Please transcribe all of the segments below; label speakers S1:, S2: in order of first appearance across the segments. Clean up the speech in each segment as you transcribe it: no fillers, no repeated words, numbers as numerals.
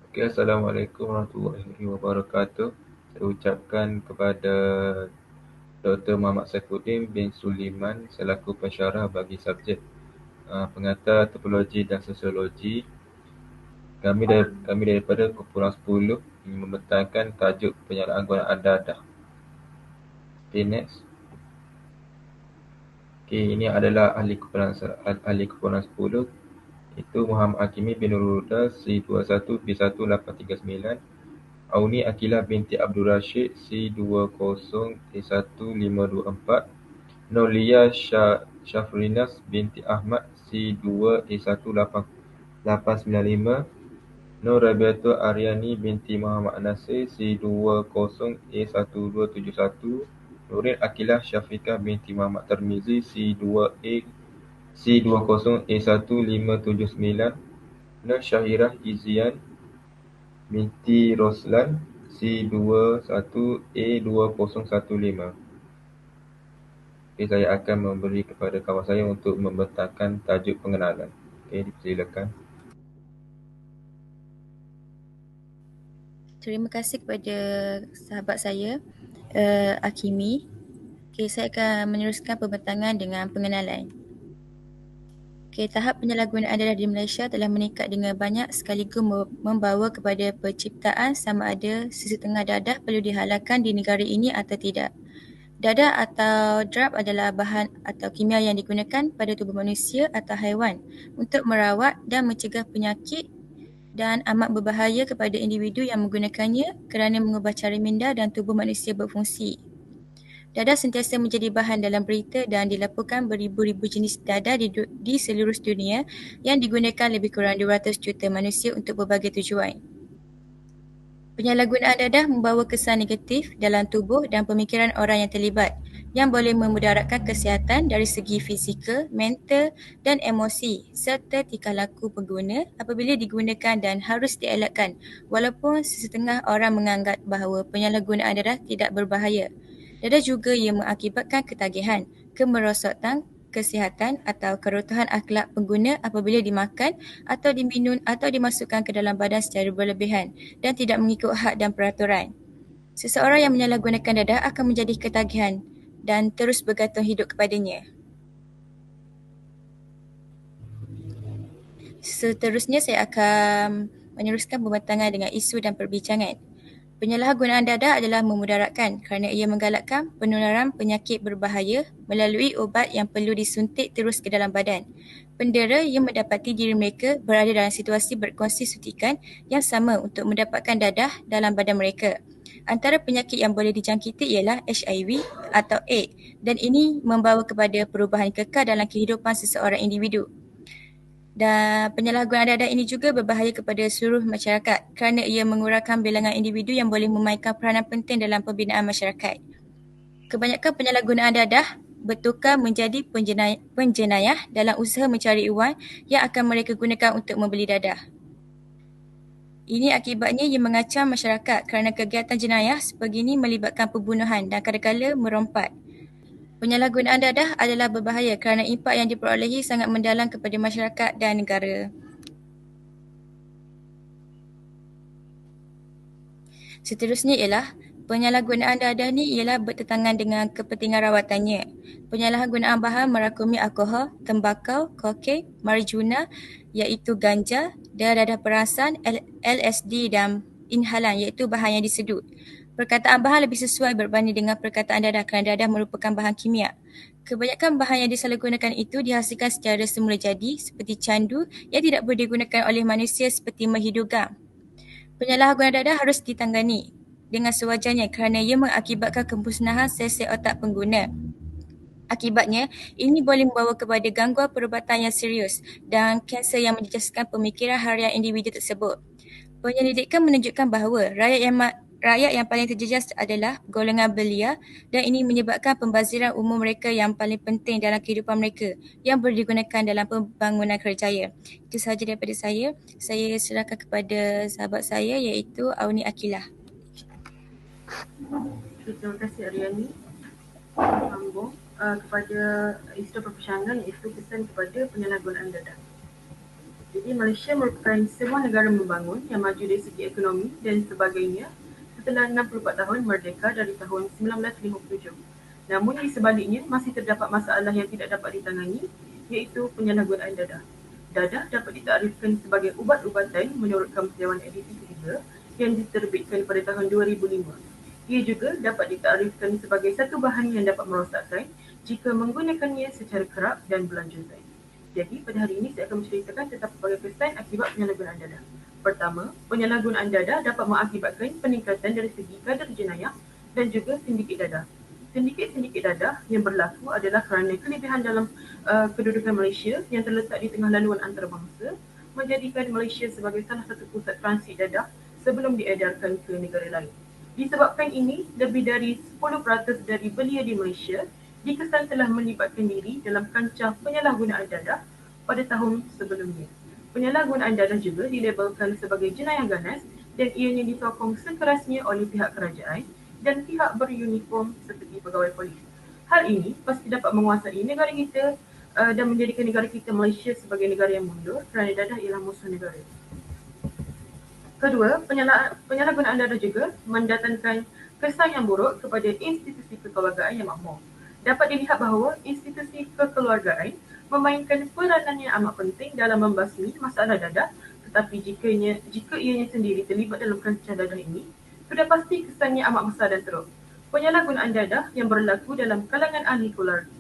S1: Okay, Assalamualaikum warahmatullahi wabarakatuh. Saya ucapkan kepada Dr. Muhammad Saifuddin bin Suliman selaku pensyarah bagi subjek pengantar topologi dan sosiologi. Kami daripada kumpulan 10 ingin membentangkan tajuk penyalahgunaan dadah. Okay, next. Okay, ini adalah ahli kumpulan 10. Itu Muhammad Hakimi bin Nurul Huda C21B1839, Auni Akilah binti Abdul Rashid C20A1524, Nolia Syafrinas binti Ahmad C2A1895, Nur Rabiatul Aryani binti Muhammad Nasir C20A1271, Nurin Akilah Syafiqah binti Muhammad Tarmizi C20A1579, Nur Syahirah Izian binti Roslan C21A2015. Okay, saya akan memberi kepada kawan saya untuk membentangkan tajuk pengenalan. Okay, dipersilakan.
S2: Terima kasih kepada sahabat saya, Hakimi. Okay, saya akan meneruskan pembentangan dengan pengenalan. Okay, tahap penyalahgunaan dadah di Malaysia telah meningkat dengan banyak sekaligus membawa kepada penciptaan sama ada sesetengah dadah perlu dihalalkan di negara ini atau tidak. Dadah atau drap adalah bahan atau kimia yang digunakan pada tubuh manusia atau haiwan untuk merawat dan mencegah penyakit dan amat berbahaya kepada individu yang menggunakannya kerana mengubah cara minda dan tubuh manusia berfungsi. Dadah sentiasa menjadi bahan dalam berita dan dilaporkan beribu-ribu jenis dadah di seluruh dunia yang digunakan lebih kurang 200 juta manusia untuk berbagai tujuan. Penyalahgunaan dadah membawa kesan negatif dalam tubuh dan pemikiran orang yang terlibat yang boleh memudaratkan kesihatan dari segi fizikal, mental dan emosi serta tingkah laku pengguna apabila digunakan dan harus dielakkan walaupun sesetengah orang menganggap bahawa penyalahgunaan dadah tidak berbahaya. Dadah juga ia mengakibatkan ketagihan, kemerosotan, kesihatan atau kerutuhan akhlak pengguna apabila dimakan atau diminum atau dimasukkan ke dalam badan secara berlebihan dan tidak mengikut had dan peraturan. Seseorang yang menyalahgunakan dadah akan menjadi ketagihan dan terus bergantung hidup kepadanya. Seterusnya saya akan meneruskan pembentangan dengan isu dan perbincangan. Penyalahgunaan dadah adalah memudaratkan kerana ia menggalakkan penularan penyakit berbahaya melalui ubat yang perlu disuntik terus ke dalam badan. Pendera yang mendapati diri mereka berada dalam situasi berkongsi suntikan yang sama untuk mendapatkan dadah dalam badan mereka. Antara penyakit yang boleh dijangkiti ialah HIV atau AIDS dan ini membawa kepada perubahan kekal dalam kehidupan seseorang individu. Dan penyalahgunaan dadah ini juga berbahaya kepada seluruh masyarakat kerana ia mengurangkan bilangan individu yang boleh memainkan peranan penting dalam pembinaan masyarakat. Kebanyakan penyalahgunaan dadah bertukar menjadi penjenayah dalam usaha mencari wang yang akan mereka gunakan untuk membeli dadah. Ini akibatnya ia mengacau masyarakat kerana kegiatan jenayah sebegini melibatkan pembunuhan dan kadang-kadang merompak. Penyalahgunaan dadah adalah berbahaya kerana impak yang diperolehi sangat mendalam kepada masyarakat dan negara. Seterusnya ialah penyalahgunaan dadah ni ialah bertentangan dengan kepentingan rawatannya. Penyalahgunaan bahan merakumi alkohol, tembakau, kokain, marijuana iaitu ganja, dadah perasan, LSD dan inhalan iaitu bahan yang disedut. Perkataan bahan lebih sesuai berbanding dengan perkataan dadah kerana dadah merupakan bahan kimia. Kebanyakan bahan yang disalahgunakan itu dihasilkan secara semula jadi seperti candu yang tidak boleh digunakan oleh manusia seperti menghidupkan. Penyalahgunaan dadah harus ditangani dengan sewajarnya kerana ia mengakibatkan kemusnahan sel-sel otak pengguna. Akibatnya, ini boleh membawa kepada gangguan perubatan yang serius dan kanser yang menjejaskan pemikiran harian individu tersebut. Penyelidikan menunjukkan bahawa rakyat yang paling terjejas adalah golongan belia dan ini menyebabkan pembaziran umum mereka yang paling penting dalam kehidupan mereka yang boleh digunakan dalam pembangunan kerjaya. Itu sahaja daripada saya. Saya serahkan kepada sahabat saya iaitu Auni Akilah.
S3: Terima kasih Aryani. Sambung kepada isu perbincangan iaitu kesan kepada penyalahgunaan dadah. Jadi Malaysia merupakan sebuah negara membangun yang maju dari segi ekonomi dan sebagainya setelah 64 tahun merdeka dari tahun 1957. Namun di sebaliknya masih terdapat masalah yang tidak dapat ditangani, iaitu penyalahgunaan dadah. Dadah dapat ditarifkan sebagai ubat-ubatan menurut Kementerian Edisi Ketiga yang diterbitkan pada tahun 2005. Ia juga dapat ditarifkan sebagai satu bahan yang dapat merosakkan jika menggunakannya secara kerap dan berlanjutan. Jadi pada hari ini saya akan menceritakan tentang pelbagai kesan akibat penyalahgunaan dadah. Pertama, penyalahgunaan dadah dapat mengakibatkan peningkatan dari segi kadar jenayah dan juga sindiket dadah. Sindiket-sindiket dadah yang berlaku adalah kerana kelebihan dalam kedudukan Malaysia yang terletak di tengah laluan antarabangsa menjadikan Malaysia sebagai salah satu pusat transit dadah sebelum diedarkan ke negara lain. Disebabkan ini, lebih dari 10% dari belia di Malaysia dikesan telah melibatkan diri dalam kancah penyalahgunaan dadah pada tahun sebelumnya. Penyalahgunaan dadah juga dilabelkan sebagai jenayah ganas dan ianya disokong sekerasnya oleh pihak kerajaan dan pihak beruniform seperti pegawai polis. Hal ini pasti dapat menguasai negara kita dan menjadikan negara kita Malaysia sebagai negara yang mundur kerana dadah ialah musuh negara. Kedua, penyalahgunaan dadah juga mendatangkan kesan yang buruk kepada institusi kekeluargaan yang makmur. Dapat dilihat bahawa institusi kekeluargaan memainkan peranan yang amat penting dalam membasmi masalah dadah, tetapi jika ianya sendiri terlibat dalam kancah dadah ini, sudah pasti kesannya amat besar dan teruk. Penyalahgunaan dadah yang berlaku dalam kalangan ahli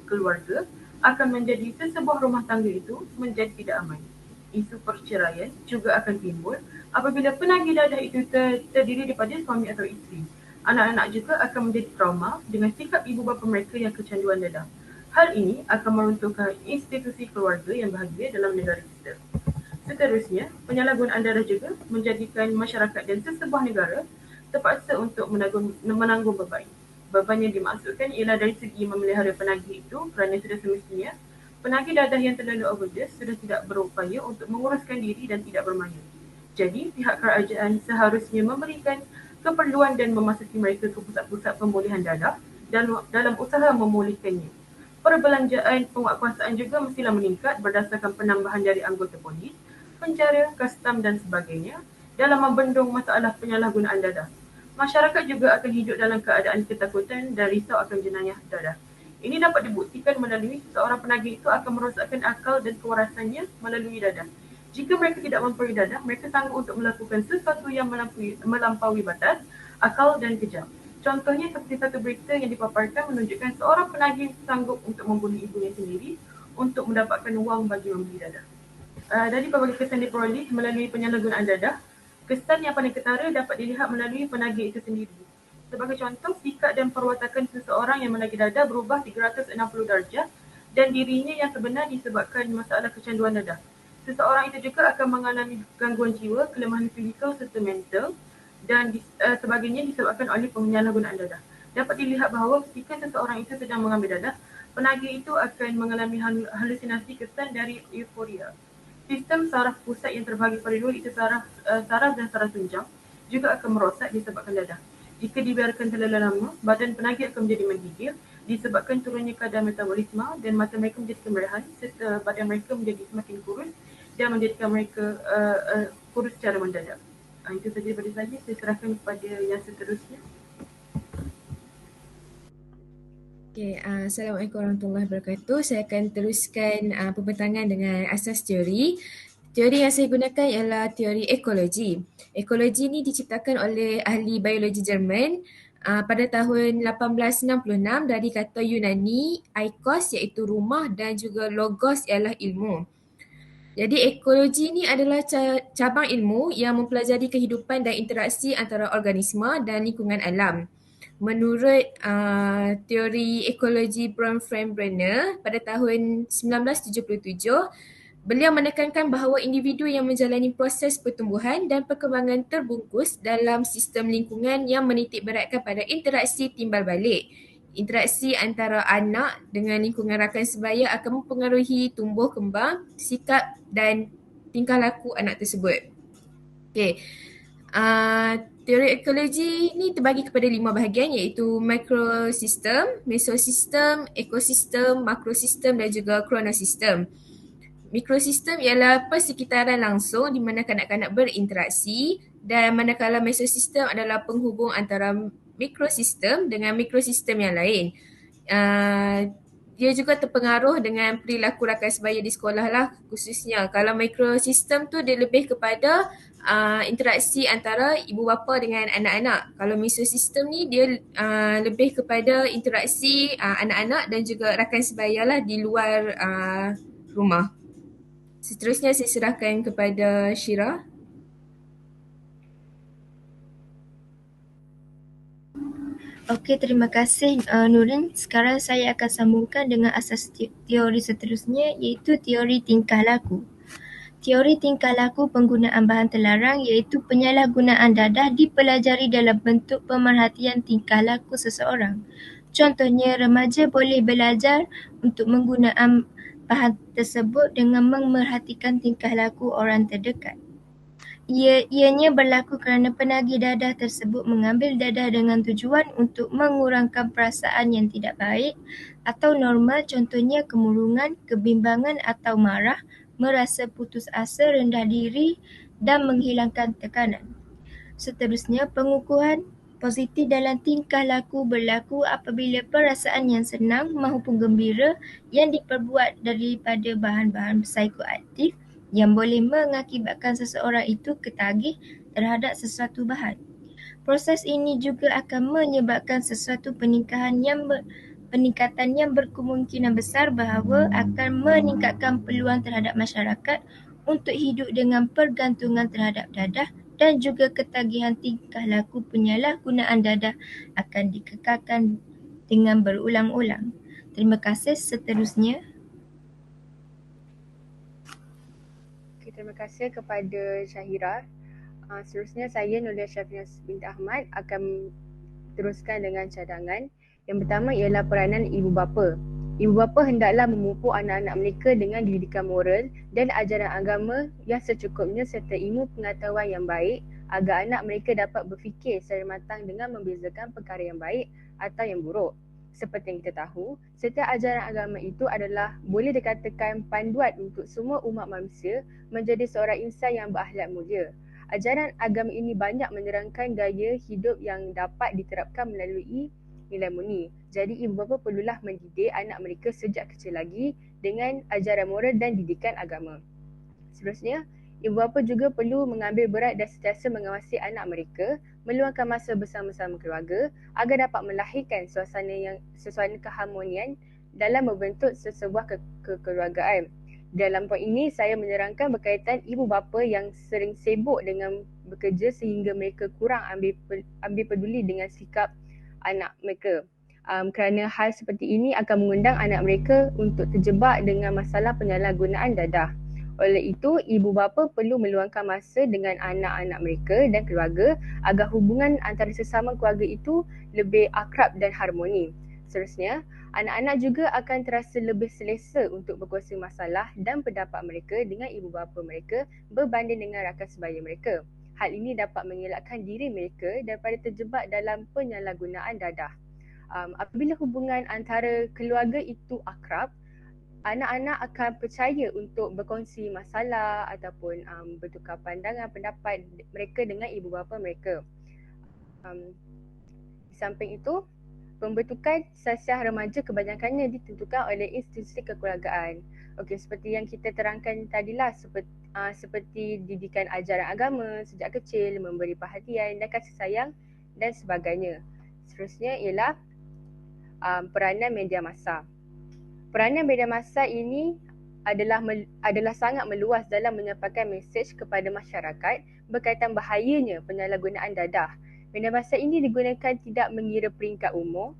S3: keluarga akan menjadi sesebuah rumah tangga itu menjadi tidak aman. Isu perceraian juga akan timbul apabila penagih dadah itu terdiri daripada suami atau isteri. Anak-anak juga akan menjadi trauma dengan sikap ibu bapa mereka yang kecanduan dadah. Hal ini akan meruntuhkan institusi keluarga yang bahagia dalam negara kita. Seterusnya, penyalahgunaan dadah juga menjadikan masyarakat dan sesebuah negara terpaksa untuk menanggung beban. Beban yang dimaksudkan ialah dari segi memelihara penagih itu kerana sudah semestinya penagih dadah yang terlalu overdose sudah tidak berupaya untuk menguruskan diri dan tidak bermaya. Jadi, pihak kerajaan seharusnya memberikan keperluan dan memasuki mereka ke pusat-pusat pemulihan dadah dalam usaha memulihkannya. Perbelanjaan penguatkuasaan juga mestilah meningkat berdasarkan penambahan dari anggota polis, penjara, kastam dan sebagainya dalam membendung masalah penyalahgunaan dadah. Masyarakat juga akan hidup dalam keadaan ketakutan dan risau akan jenayah dadah. Ini dapat dibuktikan melalui seorang penagih itu akan merosakkan akal dan kewarasannya melalui dadah. Jika mereka tidak mempunyai dadah, mereka sanggup untuk melakukan sesuatu yang melampaui batas, akal dan kejam. Contohnya seperti satu berita yang dipaparkan menunjukkan seorang penagih sanggup untuk membunuh ibunya sendiri untuk mendapatkan wang bagi membeli dadah. Dari pelbagai kesan diperoleh melalui penyalahgunaan dadah, kesan yang paling ketara dapat dilihat melalui penagih itu sendiri. Sebagai contoh, sikap dan perwatakan seseorang yang menagih dadah berubah 360 darjah dan dirinya yang sebenar disebabkan masalah kecanduan dadah. Seseorang itu juga akan mengalami gangguan jiwa, kelemahan fizikal serta mental dan sebagainya disebabkan oleh penyalahgunaan dadah. Dapat dilihat bahawa ketika seseorang itu sedang mengambil dadah, penagih itu akan mengalami halusinasi kesan dari euforia. Sistem saraf pusat yang terbahagi pada dua iaitu saraf dan saraf tunjang juga akan merosak disebabkan dadah. Jika dibiarkan terlalu lama, badan penagih akan menjadi menggigil disebabkan turunnya kadar metabolisme dan mata mereka menjadi kemerahan serta badan mereka menjadi semakin kurus dan menjadikan mereka kurus secara mendadak. Itu saja daripada saya serahkan kepada yang seterusnya.
S2: Okay, Assalamualaikum warahmatullahi wabarakatuh. Saya akan teruskan pembentangan dengan asas teori. Teori yang saya gunakan ialah teori ekologi. Ekologi ni diciptakan oleh ahli biologi Jerman pada tahun 1866 dari kata Yunani eikos iaitu rumah dan juga logos ialah ilmu. Jadi ekologi ni adalah cabang ilmu yang mempelajari kehidupan dan interaksi antara organisma dan lingkungan alam. Menurut teori ekologi Bronfenbrenner pada tahun 1977, beliau menekankan bahawa individu yang menjalani proses pertumbuhan dan perkembangan terbungkus dalam sistem lingkungan yang menitik beratkan pada interaksi timbal balik. Interaksi antara anak dengan lingkungan rakan sebaya akan mempengaruhi tumbuh kembang, sikap dan tingkah laku anak tersebut. Okey. Teori ekologi ni terbagi kepada 5 bahagian iaitu mikrosistem, mesosistem, ekosistem, makrosistem dan juga kronosistem.
S4: Mikrosistem ialah persekitaran langsung di mana kanak-kanak berinteraksi, dan manakala mesosistem adalah penghubung antara mikrosistem dengan mikrosistem yang lain. Dia juga terpengaruh dengan perilaku rakan sebaya di sekolah lah, khususnya. Kalau mikrosistem tu dia lebih kepada interaksi antara ibu bapa dengan anak-anak. Kalau mesosistem ni dia lebih kepada interaksi anak-anak dan juga rakan sebaya lah di luar rumah. Seterusnya saya serahkan kepada Syira.
S2: Okey, terima kasih Nurin. Sekarang saya akan sambungkan dengan asas teori seterusnya, iaitu teori tingkah laku. Teori tingkah laku penggunaan bahan terlarang iaitu penyalahgunaan dadah dipelajari dalam bentuk pemerhatian tingkah laku seseorang. Contohnya, remaja boleh belajar untuk menggunakan bahan tersebut dengan memerhatikan tingkah laku orang terdekat. Ianya berlaku kerana penagih dadah tersebut mengambil dadah dengan tujuan untuk mengurangkan perasaan yang tidak baik atau normal, contohnya kemurungan, kebimbangan atau marah, merasa putus asa, rendah diri dan menghilangkan tekanan. Seterusnya, pengukuhan positif dalam tingkah laku berlaku apabila perasaan yang senang maupun gembira yang diperbuat daripada bahan-bahan psikoaktif yang boleh mengakibatkan seseorang itu ketagih terhadap sesuatu bahan. Proses ini juga akan menyebabkan sesuatu peningkatan yang berkemungkinan besar bahawa akan meningkatkan peluang terhadap masyarakat untuk hidup dengan pergantungan terhadap dadah, dan juga ketagihan tingkah laku penyalahgunaan dadah akan dikekalkan dengan berulang-ulang. Terima kasih. Seterusnya.
S5: Okay, terima kasih kepada Syahira. Seterusnya saya Nulia Syafinas binti Ahmad akan teruskan dengan cadangan. Yang pertama ialah peranan ibu bapa. Ibu bapa hendaklah memupuk anak-anak mereka dengan didikan moral dan ajaran agama yang secukupnya serta ilmu pengetahuan yang baik agar anak mereka dapat berfikir secara matang dengan membezakan perkara yang baik atau yang buruk. Seperti yang kita tahu, setiap ajaran agama itu adalah boleh dikatakan panduan untuk semua umat manusia menjadi seorang insan yang berakhlak mulia. Ajaran agama ini banyak menerangkan gaya hidup yang dapat diterapkan melalui nilai murni. Jadi ibu bapa perlulah mendidik anak mereka sejak kecil lagi dengan ajaran moral dan didikan agama. Seterusnya, ibu bapa juga perlu mengambil berat dan sentiasa mengawasi anak mereka, meluangkan masa bersama-sama keluarga agar dapat melahirkan suasana keharmonian dalam membentuk sesebuah kekeluargaan. Dalam poin ini, saya menerangkan berkaitan ibu bapa yang sering sibuk dengan bekerja sehingga mereka kurang ambil peduli dengan sikap anak mereka. Kerana hal seperti ini akan mengundang anak mereka untuk terjebak dengan masalah penyalahgunaan dadah. Oleh itu, ibu bapa perlu meluangkan masa dengan anak-anak mereka dan keluarga agar hubungan antara sesama keluarga itu lebih akrab dan harmoni. Seterusnya, anak-anak juga akan terasa lebih selesa untuk berkongsi masalah dan pendapat mereka dengan ibu bapa mereka berbanding dengan rakan sebaya mereka. Hal ini dapat mengelakkan diri mereka daripada terjebak dalam penyalahgunaan dadah. Apabila hubungan antara keluarga itu akrab, anak-anak akan percaya untuk berkongsi masalah ataupun bertukar pandangan pendapat mereka dengan ibu bapa mereka. Di samping itu, pembentukan sasiah remaja kebanyakannya ditentukan oleh institusi kekeluargaan. Okey, seperti yang kita terangkan tadilah, seperti didikan ajaran agama sejak kecil, memberi perhatian dan kasih sayang dan sebagainya. Seterusnya ialah peranan media massa. Peranan media massa ini adalah sangat meluas dalam menyampaikan mesej kepada masyarakat berkaitan bahayanya penyalahgunaan dadah. Media massa ini digunakan tidak mengira peringkat umur,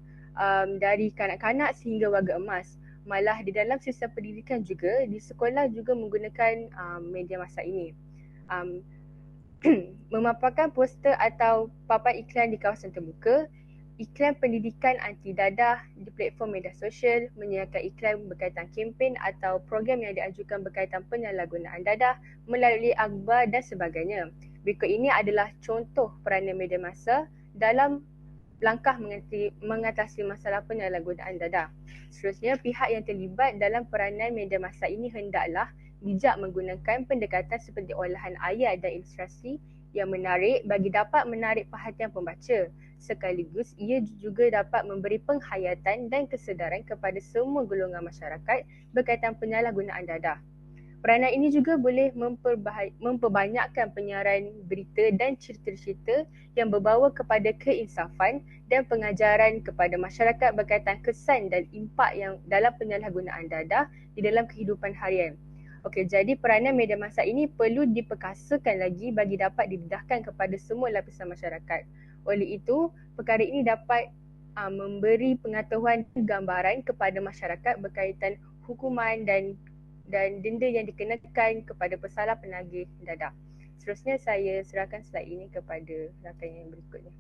S5: dari kanak-kanak sehingga warga emas. Malah di dalam sistem pendidikan juga, di sekolah juga menggunakan media massa ini. Memaparkan poster atau papan iklan di kawasan terbuka, iklan pendidikan anti dadah di platform media sosial, menyiarkan iklan berkaitan kempen atau program yang dianjurkan berkaitan penyalahgunaan dadah melalui akhbar dan sebagainya. Berikut ini adalah contoh peranan media massa dalam langkah mengatasi masalah penyalahgunaan dadah. Seterusnya, pihak yang terlibat dalam peranan media massa ini hendaklah bijak menggunakan pendekatan seperti olahan ayat dan ilustrasi yang menarik bagi dapat menarik perhatian pembaca. Sekaligus ia juga dapat memberi penghayatan dan kesedaran kepada semua golongan masyarakat berkaitan penyalahgunaan dadah. Peranan ini juga boleh memperbanyakkan penyiaran berita dan cerita-cerita yang berbawa kepada keinsafan dan pengajaran kepada masyarakat berkaitan kesan dan impak yang dalam penyalahgunaan dadah di dalam kehidupan harian. Okey, jadi peranan media massa ini perlu diperkasakan lagi bagi dapat didedahkan kepada semua lapisan masyarakat. Oleh itu, perkara ini dapat memberi pengetahuan gambaran kepada masyarakat berkaitan hukuman dan denda yang dikenakan kepada pesalah penagih dadah. Seterusnya saya serahkan slide ini kepada rakan yang berikutnya.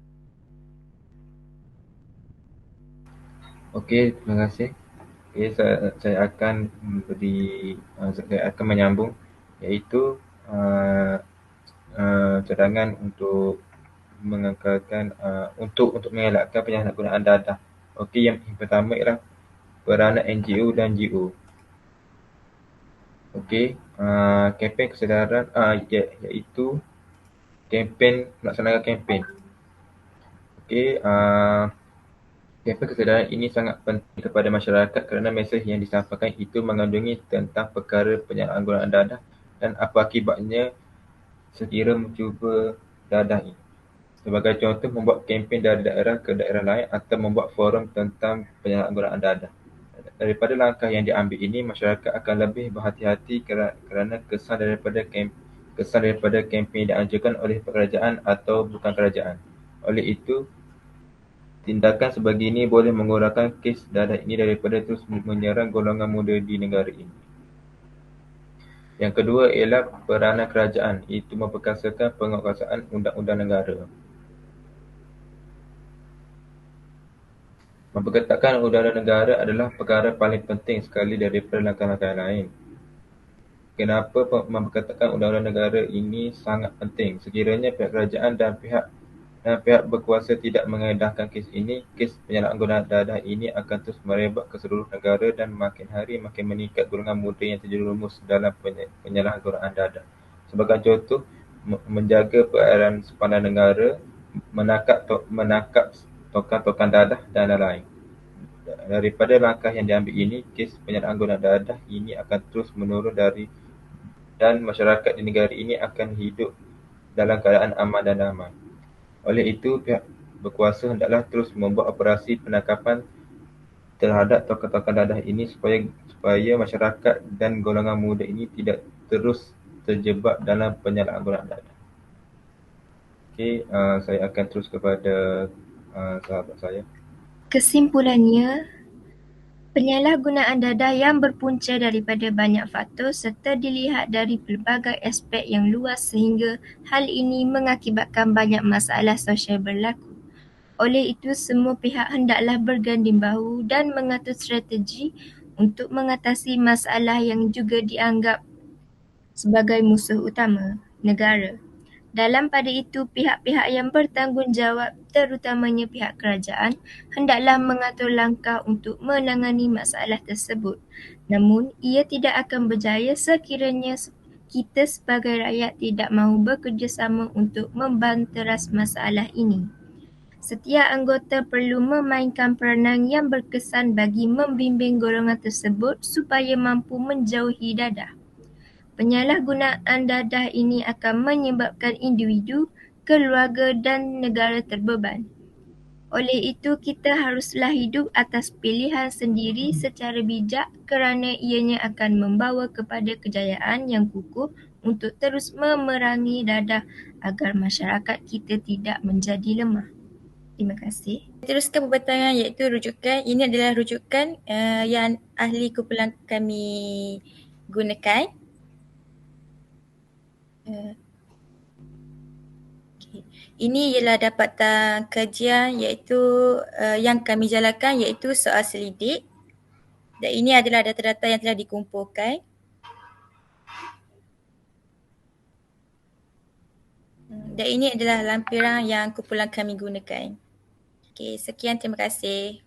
S1: Okey, terima kasih. Okey, saya akan saya akan menyambung, iaitu cadangan untuk mengekalkan untuk mengelakkan penyalahgunaan dadah. Okey, yang pertama ialah peranan NGO dan GO. Okey, kempen kesedaran iaitu melaksanakan kempen. Okey, kempen kesedaran ini sangat penting kepada masyarakat kerana mesej yang disampaikan itu mengandungi tentang perkara penyalahgunaan dadah dan apa akibatnya sekira mencuba dadah ini. Sebagai contoh, membuat kempen dari daerah ke daerah lain atau membuat forum tentang penyalahgunaan dadah. Daripada langkah yang diambil ini, masyarakat akan lebih berhati-hati kerana kesan daripada kempen dianjurkan oleh kerajaan atau bukan kerajaan. Oleh itu, tindakan sebegini boleh mengurangkan kes dadah ini daripada terus menyerang golongan muda di negara ini. Yang kedua ialah peranan kerajaan, iaitu memperkasakan penguasaan undang-undang negara. Memperketatkan undang-undang negara adalah perkara paling penting sekali daripada langkah-langkah lain. Kenapa memperketatkan undang-undang negara ini sangat penting? Sekiranya pihak kerajaan dan pihak berkuasa tidak mengedahkan kes ini, kes penyalahgunaan dadah ini akan terus merebak ke seluruh negara dan makin hari makin meningkat golongan muda yang terjerumus dalam penyalahgunaan dadah. Sebagai contoh, menjaga perairan sepanjang negara, menangkap tokan-tokan dadah dan lain-lain. Daripada langkah yang diambil ini, kes penyalahgunaan dadah ini akan terus menurun dan masyarakat di negara ini akan hidup dalam keadaan aman dan damai. Oleh itu, pihak berkuasa hendaklah terus membuat operasi penangkapan terhadap tokan-tokan dadah ini supaya masyarakat dan golongan muda ini tidak terus terjebak dalam penyalahgunaan dadah. Okey, saya akan terus kepada sahabat saya.
S2: Kesimpulannya, penyalahgunaan dadah yang berpunca daripada banyak faktor serta dilihat dari pelbagai aspek yang luas sehingga hal ini mengakibatkan banyak masalah sosial berlaku. Oleh itu, semua pihak hendaklah berganding bahu dan mengatur strategi untuk mengatasi masalah yang juga dianggap sebagai musuh utama negara. Dalam pada itu, pihak-pihak yang bertanggungjawab, terutamanya pihak kerajaan, hendaklah mengatur langkah untuk menangani masalah tersebut. Namun, ia tidak akan berjaya sekiranya kita sebagai rakyat tidak mahu bekerjasama untuk membanteras masalah ini. Setiap anggota perlu memainkan peranan yang berkesan bagi membimbing golongan tersebut supaya mampu menjauhi dadah. Penyalahgunaan dadah ini akan menyebabkan individu, keluarga dan negara terbeban. Oleh itu, kita haruslah hidup atas pilihan sendiri secara bijak kerana ianya akan membawa kepada kejayaan yang kukuh untuk terus memerangi dadah agar masyarakat kita tidak menjadi lemah. Terima kasih. Teruskan pembatangan iaitu rujukan. Ini adalah rujukan yang ahli kumpulan kami gunakan. Okay. Ini ialah dapatan kajian iaitu yang kami jalankan iaitu soal selidik. Dan ini adalah data-data yang telah dikumpulkan. Dan ini adalah lampiran yang kumpulan kami gunakan. Okay, sekian, terima kasih.